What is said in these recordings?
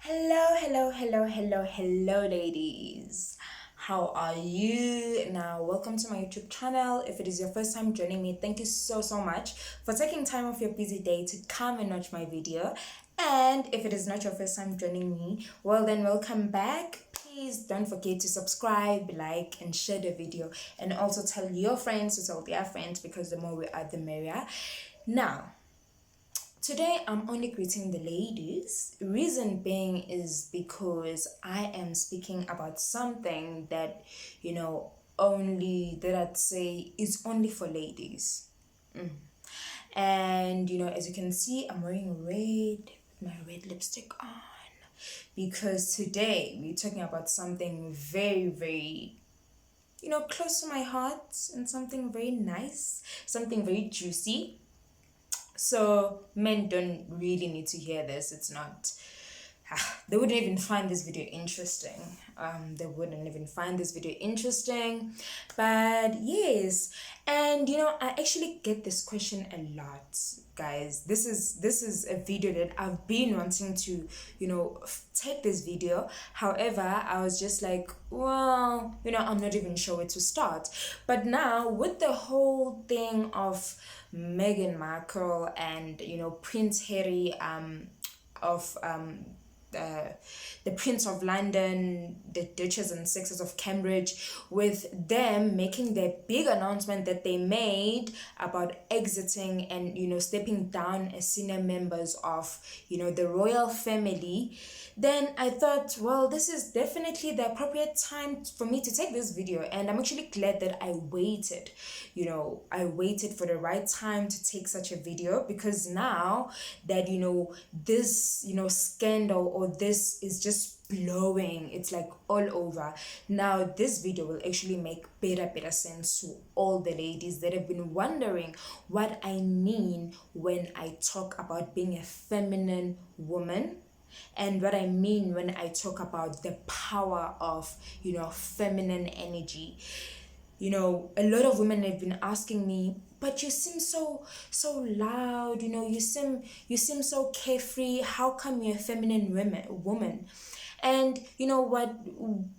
Hello, ladies. How are you? Now, welcome to my YouTube channel. If it is your first time joining me, thank you so much for taking time off your busy day to come and watch my video. And if it is not your first time joining me, well, then welcome back. Please don't forget to subscribe, like, and share the video. And also tell your friends to tell their friends, because the more we are, the merrier. Now, today I'm only greeting the ladies. Reason being is because I am speaking about something that, only that I'd say is only for ladies. And as you can see, I'm wearing red with my red lipstick on because today we're talking about something very, close to my heart, and something very nice, something very juicy. So men don't really need to hear this. It's not, they wouldn't even find this video interesting. But yes, and I actually get this question a lot, guys. This is a video that I've been wanting to, take this video. However, I was just like, well, I'm not even sure where to start. But now with the whole thing of Meghan Markle and Prince Harry of the Prince of London, the Duchess and Sixes of Cambridge, with them making their big announcement that they made about exiting and stepping down as senior members of the royal family. Then I thought, well, this is definitely the appropriate time for me to take this video, and I'm actually glad that I waited. I waited for the right time to take such a video, because now that this scandal, or this is just blowing, it's like all over. Now this video will actually make better sense to all the ladies that have been wondering what I mean when I talk about being a feminine woman, and what I mean when I talk about the power of feminine energy. A lot of women have been asking me, but you seem so loud, you seem so carefree, how come you're a feminine woman? And what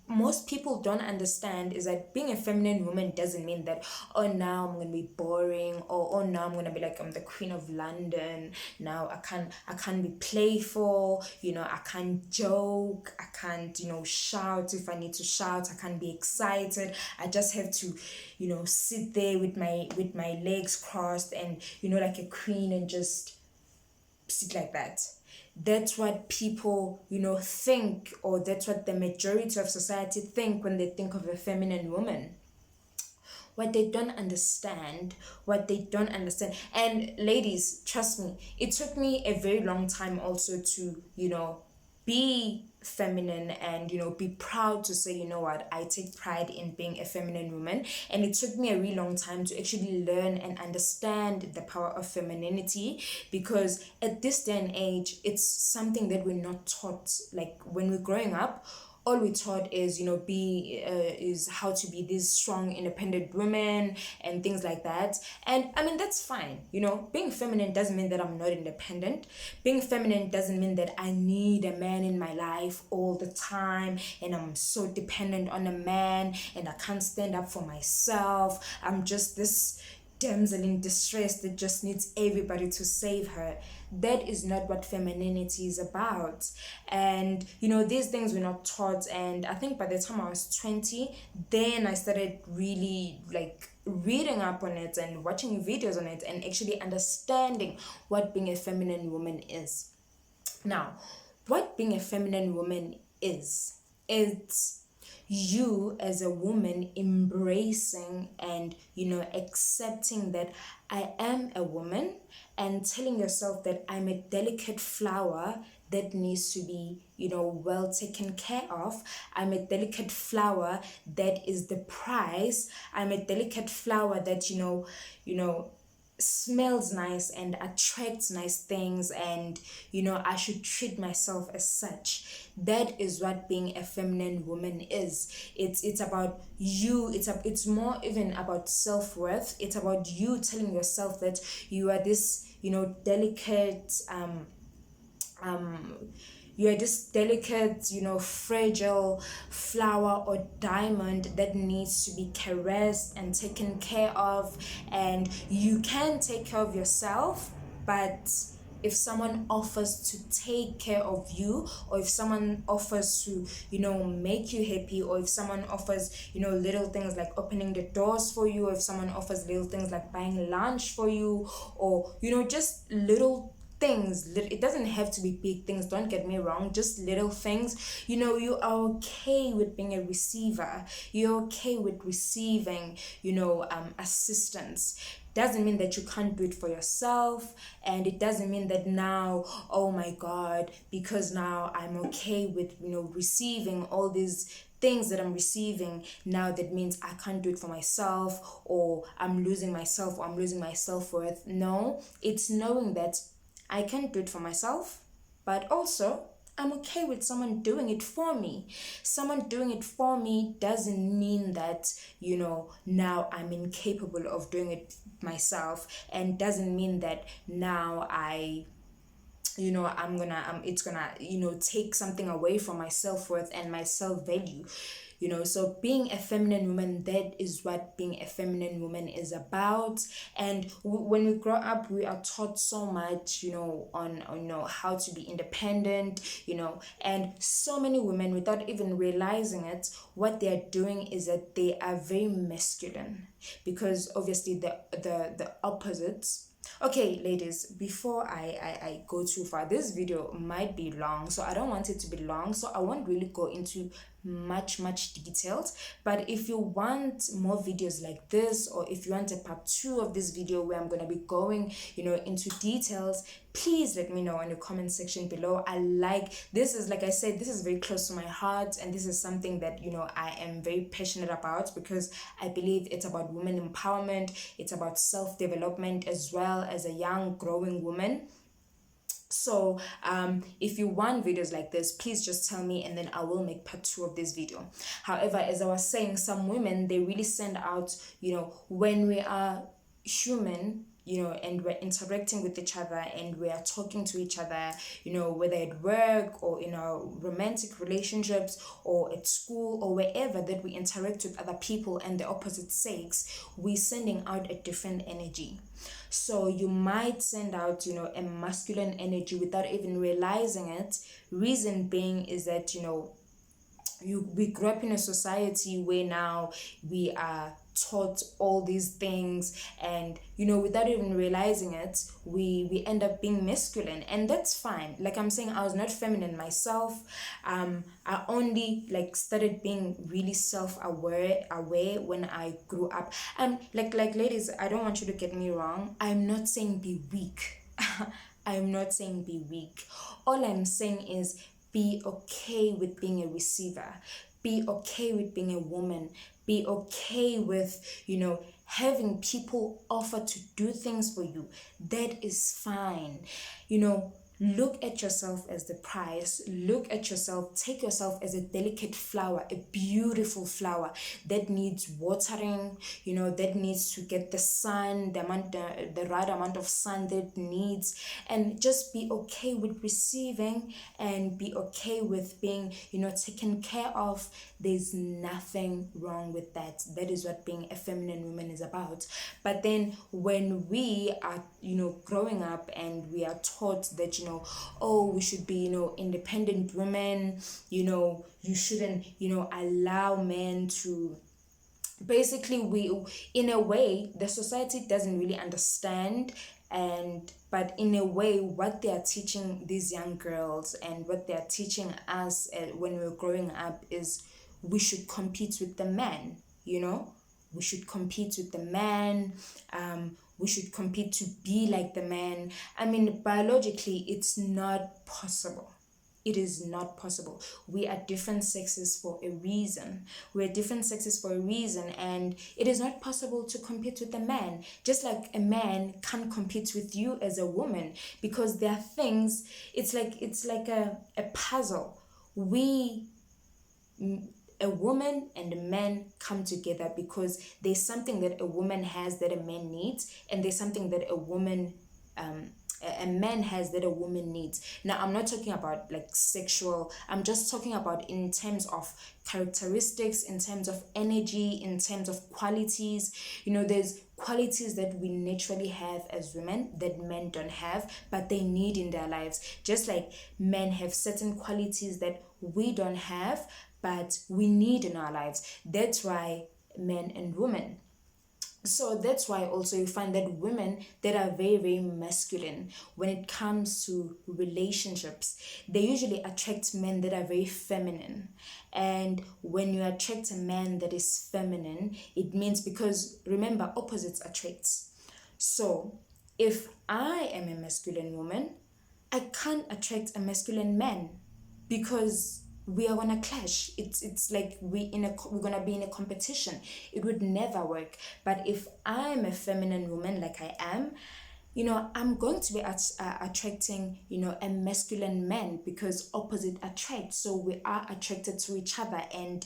most people don't understand is that being a feminine woman doesn't mean that, oh, now I'm gonna be boring, or oh, now I'm gonna be like I'm the queen of London. Now I can't be playful, I can't joke, I can't shout if I need to shout, I can't be excited. I just have to sit there with my legs crossed and like a queen, and just sit like that. That's what people think, or that's what the majority of society think when they think of a feminine woman. What they don't understand, and ladies, trust me, it took me a very long time also to be feminine, and be proud to say, what, I take pride in being a feminine woman. And it took me a really long time to actually learn and understand the power of femininity, because at this day and age, it's something that we're not taught. Like when we're growing up, all we taught is is how to be these strong independent women and things like that. And I mean, that's fine. Being feminine doesn't mean that I'm not independent. Being feminine doesn't mean that I need a man in my life all the time, and I'm so dependent on a man, and I can't stand up for myself. I'm just this damsel in distress that just needs everybody to save her. That is not what femininity is about. And these things were not taught. And I think by the time I was 20, then I started really like reading up on it and watching videos on it, and actually understanding what being a feminine woman is. Now, what being a feminine woman is, it's you as a woman embracing and accepting that I am a woman, and telling yourself that I'm a delicate flower that needs to be well taken care of. I'm a delicate flower that is the prize. I'm a delicate flower that smells nice and attracts nice things, and I should treat myself as such. That is what being a feminine woman is. It's about you. It's more even about self-worth. It's about you telling yourself that you are this delicate You're this delicate, fragile flower or diamond that needs to be caressed and taken care of. And you can take care of yourself, but if someone offers to take care of you, or if someone offers to make you happy, or if someone offers little things like opening the doors for you, or if someone offers little things like buying lunch for you, or just little things, it doesn't have to be big things, don't get me wrong, just little things, you are okay with being a receiver, you're okay with receiving assistance. Doesn't mean that you can't do it for yourself, and it doesn't mean that now, oh my god, because now I'm okay with receiving all these things that I'm receiving, now that means I can't do it for myself, or I'm losing myself, or I'm losing my self-worth. No, it's knowing that I can do it for myself, but also I'm okay with someone doing it for me. Someone doing it for me doesn't mean that, now I'm incapable of doing it myself, and doesn't mean that now it's gonna take something away from my self-worth and my self-value. So being a feminine woman, that is what being a feminine woman is about. And when we grow up, we are taught so much on how to be independent, and so many women, without even realizing it, what they're doing is that they are very masculine, because obviously the opposites. Okay, ladies, before I go too far, this video might be long, so I don't want it to be long, so I won't really go into much details. But if you want more videos like this, or if you want a part 2 of this video where I'm going to be going into details, please let me know in the comment section below. This is, like I said, this is very close to my heart, and this is something that I am very passionate about, because I believe it's about women empowerment, it's about self-development, as well as a young growing woman. So if you want videos like this, please just tell me, and then I will make part 2 of this video. However, as I was saying, some women, they really stand out when we are human, and we're interacting with each other, and we are talking to each other, whether at work, or in our romantic relationships, or at school, or wherever that we interact with other people and the opposite sex, we're sending out a different energy. So you might send out a masculine energy without even realizing it. Reason being is that we grew up in a society where now we are taught all these things, and without even realizing it, we end up being masculine, and that's fine. Like I'm saying, I was not feminine myself. I only started being really aware when I grew up. And like ladies, I don't want you to get me wrong, I'm not saying be weak. I'm not saying be weak. All I'm saying is be okay with being a receiver. Be okay with being a woman. Be okay with, having people offer to do things for you. That is fine. Look at yourself as the prize. Look at yourself, take yourself as a delicate flower, a beautiful flower that needs watering, that needs to get the sun, the right amount of sun that it needs. And just be okay with receiving, and be okay with being, taken care of. There's nothing wrong with that. That is what being a feminine woman is about. But then when we are, growing up, and we are taught that, oh, we should be, independent women, you shouldn't, allow men to, basically, we, in a way, the society doesn't really understand. But in a way, what they are teaching these young girls, and what they are teaching us when we're growing up, is we should compete with the man. We should compete with the man. We should compete to be like the man. I mean, biologically, it's not possible. It is not possible. We are different sexes for a reason. We're different sexes for a reason, and it is not possible to compete with a man. Just like a man can't compete with you as a woman, because there are things. It's like a puzzle. A woman and a man come together because there's something that a woman has that a man needs, and there's something that a woman a man has that a woman needs. Now I'm not talking about like sexual, I'm just talking about in terms of characteristics, in terms of energy, in terms of qualities. There's qualities that we naturally have as women that men don't have, but they need in their lives, just like men have certain qualities that we don't have but we need in our lives. That's why men and women. So that's why also you find that women that are very, very masculine, when it comes to relationships, they usually attract men that are very feminine. And when you attract a man that is feminine, it means, because remember, opposites attract. So if I am a masculine woman, I can't attract a masculine man, because we are gonna clash. It's like we're gonna be in a competition. It would never work. But if I'm a feminine woman, like I am, I'm going to be attracting, a masculine man, because opposite attract. So we are attracted to each other. And,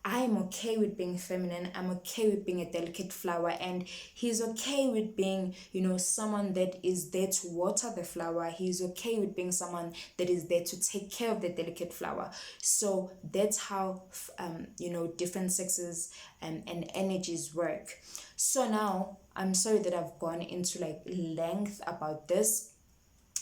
I'm okay with being feminine. I'm okay with being a delicate flower. And he's okay with being, someone that is there to water the flower. He's okay with being someone that is there to take care of the delicate flower. So that's how, different sexes and energies work. So now, I'm sorry that I've gone into like length about this,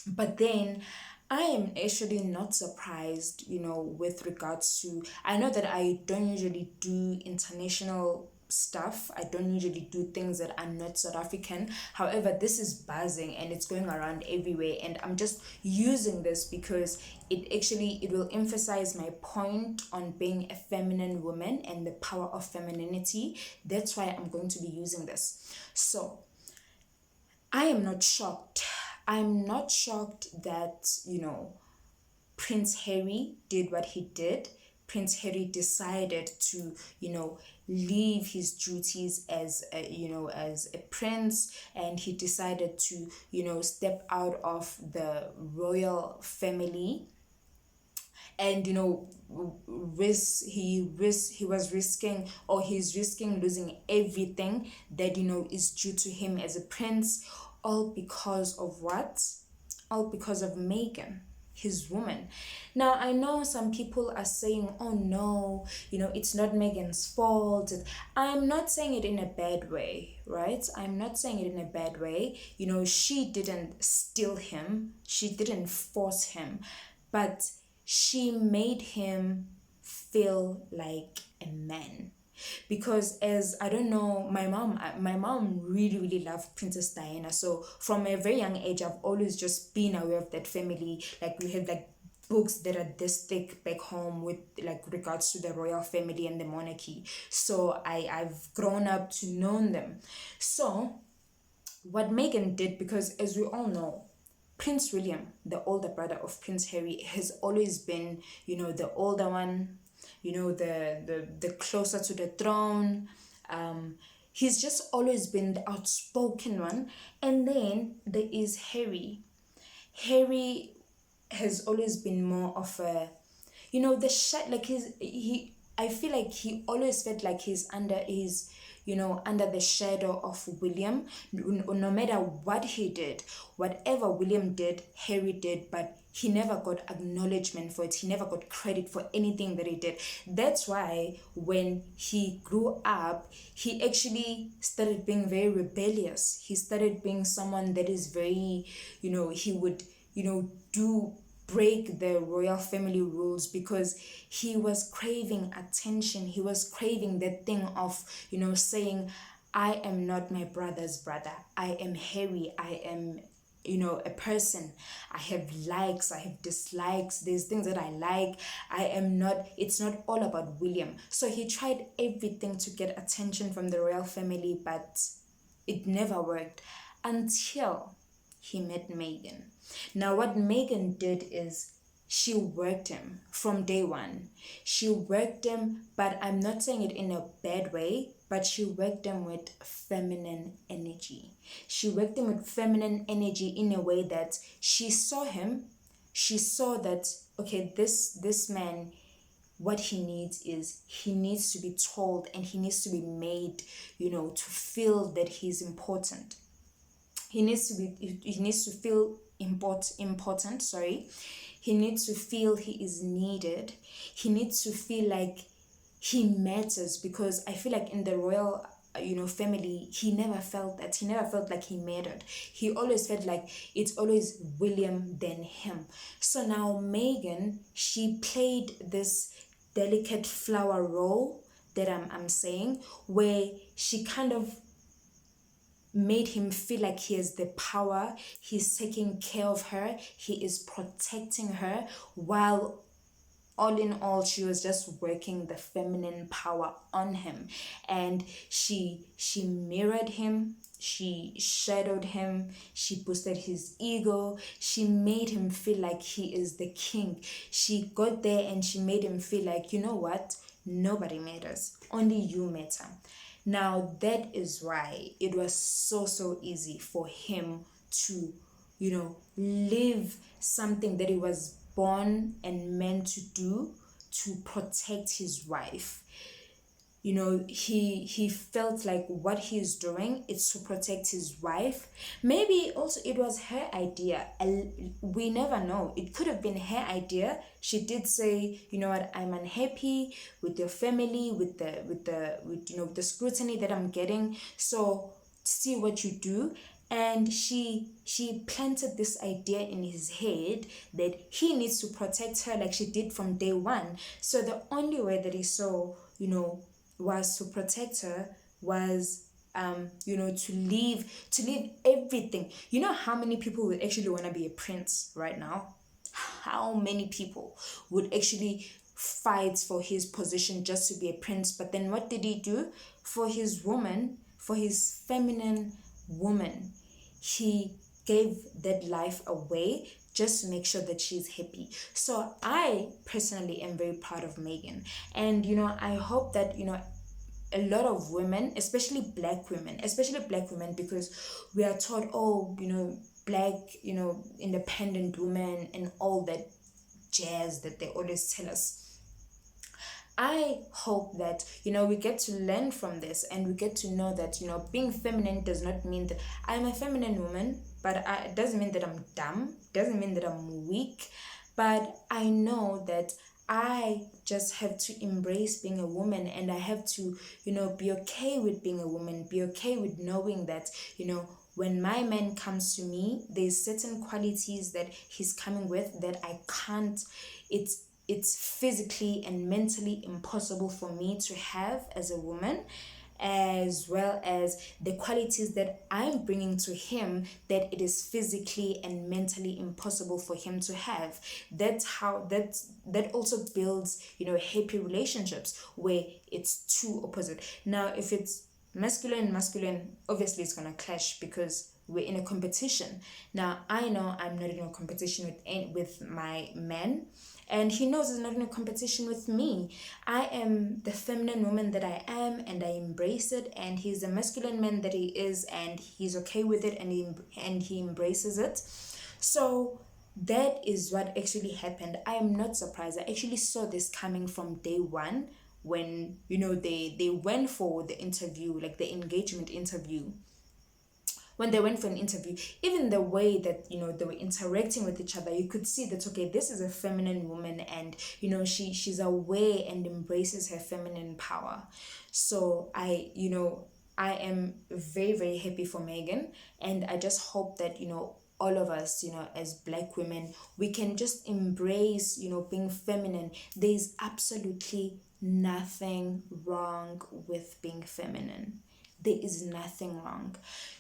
but then I am actually not surprised, with regards to, I know that I don't usually do international stuff. I don't usually do things that are not South African. However, this is buzzing and it's going around everywhere, and I'm just using this because it will emphasize my point on being a feminine woman and the power of femininity. That's why I'm going to be using this. So I am not shocked. I'm not shocked that, Prince Harry did what he did. Prince Harry decided to, leave his duties as as a prince, and he decided to, step out of the royal family, and he was risking, or he's risking losing everything that is due to him as a prince, all because of what? All because of Meghan, his woman. Now I know some people are saying, oh no, it's not Meghan's fault. I'm not saying it in a bad way, right? I'm not saying it in a bad way. She didn't steal him, she didn't force him, but she made him feel like a man. Because, as I don't know, my mom really, really loved Princess Diana. So from a very young age, I've always just been aware of that family. Like, we have like books that are this thick back home with like regards to the royal family and the monarchy. So I've grown up to know them. So what Meghan did, because as we all know, Prince William, the older brother of Prince Harry, has always been, the older one, the closer to the throne. He's just always been the outspoken one. And then there is Harry. Harry has always been more of a, the like I feel like he always felt like he's under the shadow of William. No matter what he did, whatever William did, Harry did, but he never got acknowledgement for it. He never got credit for anything that he did. That's why when he grew up, he actually started being very rebellious. He started being someone that is very, he would, do break the royal family rules, because he was craving attention. He was craving that thing of, saying, I am not my brother's brother. I am Harry. I am, a person. I have likes, I have dislikes. There's things that I like. It's not all about William. So he tried everything to get attention from the royal family, but it never worked until he met Meghan. Now, what Meghan did is she worked him from day one. She worked him, but I'm not saying it in a bad way, but she worked him with feminine energy. She worked him with feminine energy in a way that she saw him. She saw that, okay, this man, what he needs is, he needs to be told and he needs to be made, to feel that he's important. he needs to feel important, sorry. He needs to feel he is needed. He needs to feel like he matters, because I feel like in the royal family, he never felt that. He never felt like he mattered. He always felt like it's always William then him. So now Megan, she played this delicate flower role that I'm saying, where she kind of made him feel like he has the power, he's taking care of her, he is protecting her, while all in all she was just working the feminine power on him. And she mirrored him, she shadowed him, she boosted his ego, she made him feel like he is the king. She got there and she made him feel like, you know what, nobody matters, only you matter. Now that is why it was so easy for him to, live something that he was born and meant to do, to protect his wife. He felt like what he's doing is to protect his wife. Maybe also it was her idea. We never know, it could have been her idea. She did say, you know what, I'm unhappy with your family, with the scrutiny that I'm getting, so see what you do. And she planted this idea in his head that he needs to protect her, like she did from day one. So the only way that he saw, was to protect her, was to leave everything. You know how many people would actually want to be a prince right now? How many people would actually fight for his position just to be a prince? But then what did he do for his woman, for his feminine woman? He gave that life away just to make sure that she's happy. So I personally am very proud of Megan. And I hope that a lot of women, especially black women, because we are taught, oh, black, independent women and all that jazz that they always tell us. I hope that we get to learn from this, and we get to know that being feminine does not mean that I'm a feminine woman, but it doesn't mean that I'm dumb, doesn't mean that I'm weak. But I know that I just have to embrace being a woman, and I have to be okay with being a woman, be okay with knowing that when my man comes to me, there's certain qualities that he's coming with that I can't, it's physically and mentally impossible for me to have as a woman, as well as the qualities that I'm bringing to him that it is physically and mentally impossible for him to have. That's how that also builds happy relationships, where it's two opposite. Now if it's masculine, obviously it's gonna clash, because we're in a competition. Now I know I'm not in a competition with my man, and he knows he's not in a competition with me. I am the feminine woman that I am, and I embrace it, and he's the masculine man that he is, and he's okay with it, and he embraces it. So that is what actually happened. I am not surprised. I actually saw this coming from day one, when they went for the interview, like the engagement interview. When they went for an interview, even the way that they were interacting with each other, you could see that, okay, this is a feminine woman, and she's aware and embraces her feminine power. So I am very happy for Megan, and I just hope that all of us, as black women, we can just embrace being feminine. There's absolutely nothing wrong with being feminine. There is nothing wrong.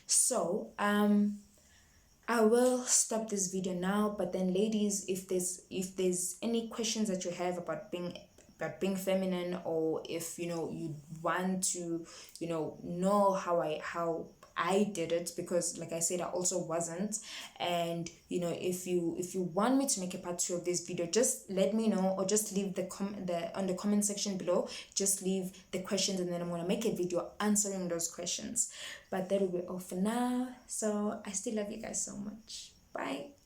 So I will stop this video now, but then ladies, if there's any questions that you have about being feminine, or if you want to know how I did it, because like I said, I also wasn't. And if you want me to make a part 2 of this video, just let me know, or just leave on the comment section below, just leave the questions, and then I'm going to make a video answering those questions. But that will be all for now. So I still love you guys so much. Bye.